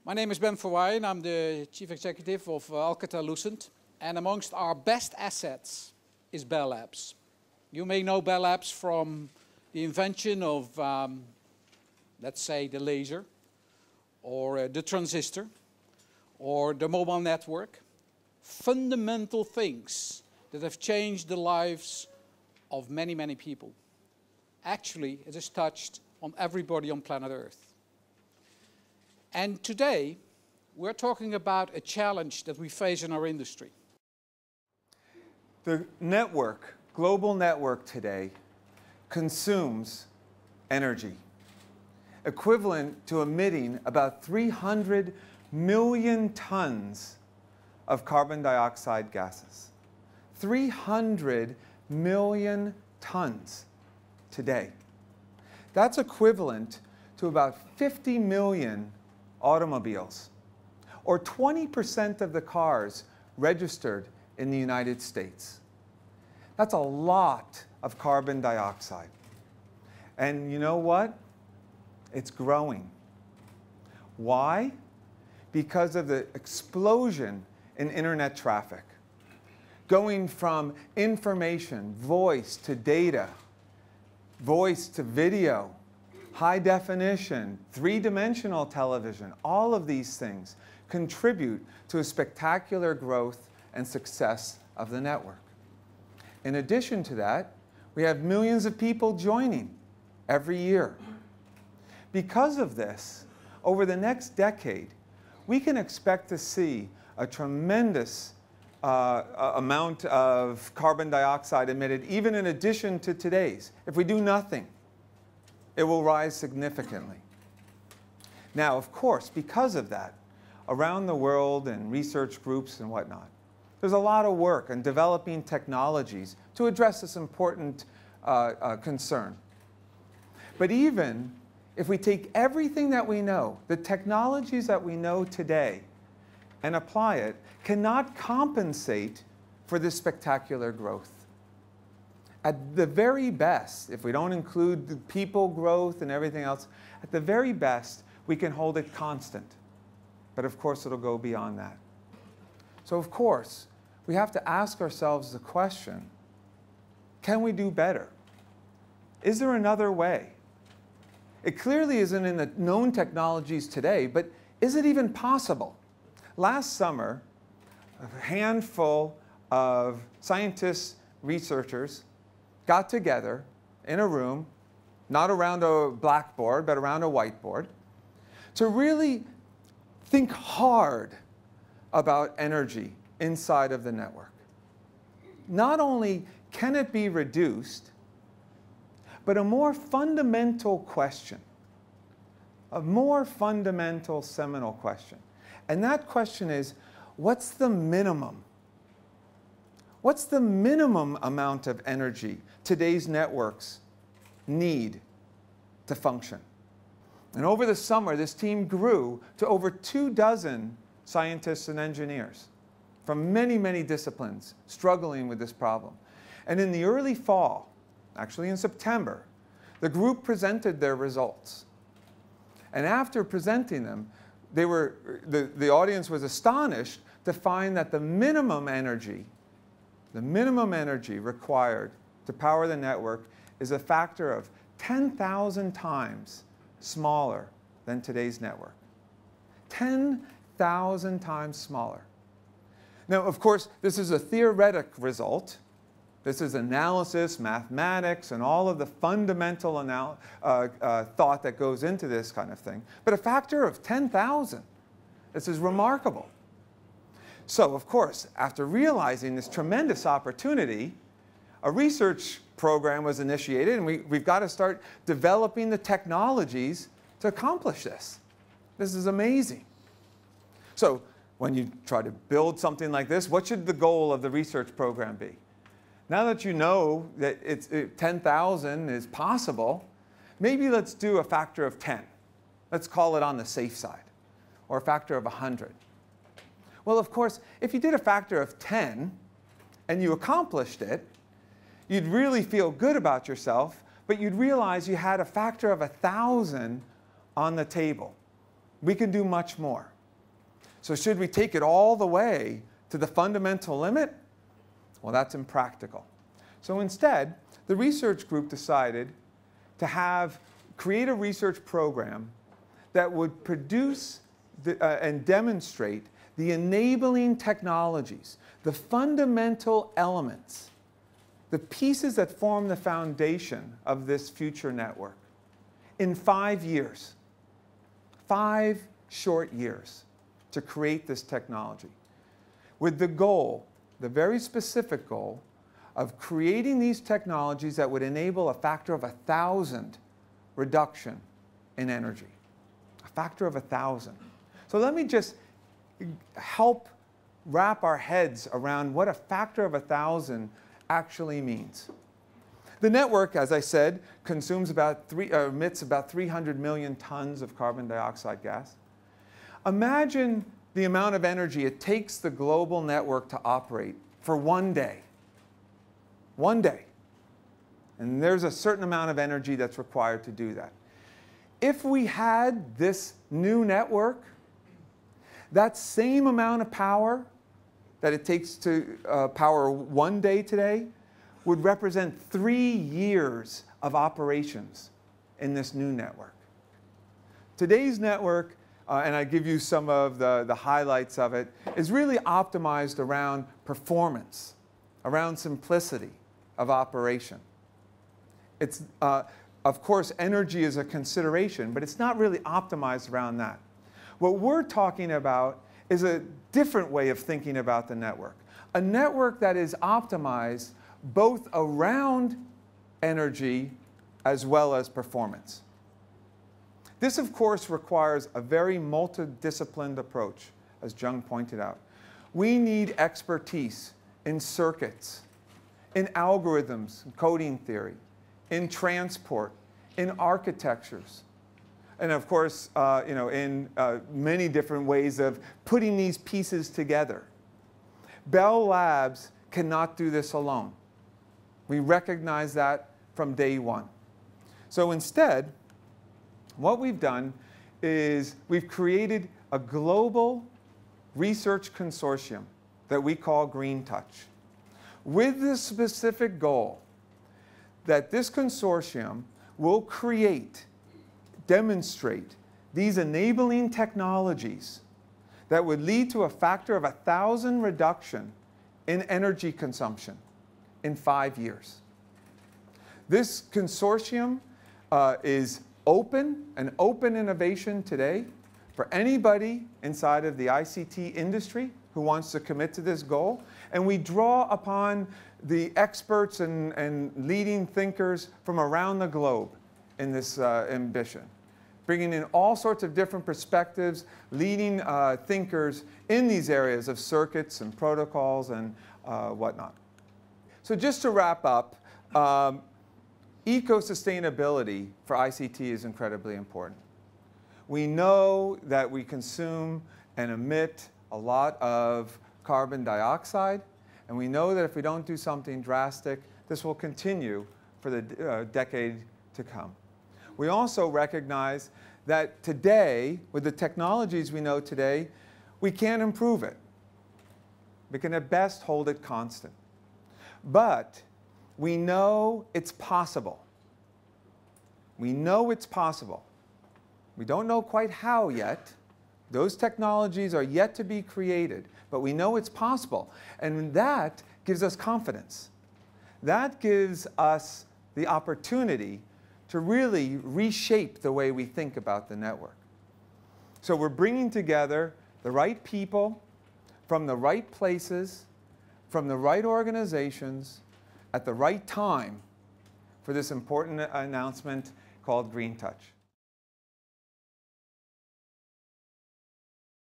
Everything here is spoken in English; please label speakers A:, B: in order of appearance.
A: My name is Ben Verwaayen. I'm the Chief Executive of Alcatel-Lucent. And amongst our best assets is Bell Labs. You may know Bell Labs from the invention of, let's say, the laser, or the transistor, or the mobile network. Fundamental things that have changed the lives of many, many people. Actually, it has touched on everybody on planet Earth. And today, we're talking about a challenge that we face in our industry.
B: The network, global network today, consumes energy, equivalent to emitting about 300 million tons of carbon dioxide gases. 300 million tons today. That's equivalent to about 50 million automobiles, or 20% of the cars registered in the United States. That's a lot of carbon dioxide. And you know what? It's growing. Why? Because of the explosion in internet traffic. Going from information, voice to data, voice to video, high definition, three-dimensional television, all of these things contribute to a spectacular growth and success of the network. In addition to that, we have millions of people joining every year. Because of this, over the next decade, we can expect to see a tremendous amount of carbon dioxide emitted, even in addition to today's. If we do nothing, it will rise significantly. Now, of course, because of that, around the world and research groups and whatnot, there's a lot of work on developing technologies to address this important concern. But even if we take everything that we know, the technologies that we know today, and apply it, cannot compensate for this spectacular growth. At the very best, if we don't include the people growth and everything else, at the very best, we can hold it constant. But of course, it'll go beyond that. So of course, we have to ask ourselves the question, can we do better? Is there another way? It clearly isn't in the known technologies today, but is it even possible? Last summer, a handful of scientists, researchers, got together in a room, not around a blackboard, but around a whiteboard, to really think hard about energy inside of the network. Not only can it be reduced, but a more fundamental question, a more fundamental seminal question. And that question is, what's the minimum? What's the minimum amount of energy today's networks need to function? And over the summer, this team grew to over 24 scientists and engineers from many, many disciplines struggling with this problem. And in the early fall, actually in September, the group presented their results. And after presenting them, the audience was astonished to find that the minimum energy required to power the network is a factor of 10,000 times smaller than today's network. 10,000 times smaller. Now, of course, this is a theoretic result. This is analysis, mathematics, and all of the fundamental thought that goes into this kind of thing. But a factor of 10,000, this is remarkable. So, of course, after realizing this tremendous opportunity, a research program was initiated, and we've got to start developing the technologies to accomplish this. This is amazing. So, when you try to build something like this, what should the goal of the research program be? Now that you know that 10,000 is possible, maybe let's do a factor of 10. Let's call it on the safe side, or a factor of 100. Well, of course, if you did a factor of 10 and you accomplished it, you'd really feel good about yourself, but you'd realize you had a factor of 1,000 on the table. We can do much more. So should we take it all the way to the fundamental limit? Well, that's impractical. So instead, the research group decided to create a research program that would produce and demonstrate the enabling technologies, the fundamental elements, the pieces that form the foundation of this future network in 5 years. 5 short years to create this technology, with the goal, the very specific goal, of creating these technologies that would enable a factor of 1,000 reduction in energy. A factor of 1,000. So let me just help wrap our heads around what a factor of 1,000 actually means. The network, as I said, emits about 300 million tons of carbon dioxide gas. Imagine the amount of energy it takes the global network to operate for 1 day. 1 day. And there's a certain amount of energy that's required to do that. If we had this new network, that same amount of power that it takes to power 1 day today would represent 3 years of operations in this new network. Today's network, and I give you some of the highlights of it, is really optimized around performance, around simplicity of operation. It's, of course, energy is a consideration, but it's not really optimized around that. What we're talking about is a different way of thinking about the network. A network that is optimized both around energy as well as performance. This, of course, requires a very multidisciplined approach, as Jung pointed out. We need expertise in circuits, in algorithms, coding theory, in transport, in architectures, and of course, in many different ways of putting these pieces together. Bell Labs cannot do this alone. We recognize that from day one. So instead, what we've done is we've created a global research consortium that we call GreenTouch, with the specific goal that this consortium will demonstrate these enabling technologies that would lead to a factor of 1,000 reduction in energy consumption in 5 years. This consortium is open, an open innovation today for anybody inside of the ICT industry who wants to commit to this goal. And we draw upon the experts and leading thinkers from around the globe in this ambition, bringing in all sorts of different perspectives, leading thinkers in these areas of circuits and protocols and whatnot. So just to wrap up, eco-sustainability for ICT is incredibly important. We know that we consume and emit a lot of carbon dioxide, and we know that if we don't do something drastic, this will continue for the decade to come. We also recognize that today, with the technologies we know today, we can't improve it. We can at best hold it constant. But we know it's possible. We know it's possible. We don't know quite how yet. Those technologies are yet to be created, but we know it's possible. And that gives us confidence. That gives us the opportunity to really reshape the way we think about the network. So we're bringing together the right people from the right places, from the right organizations, at the right time for this important announcement called GreenTouch.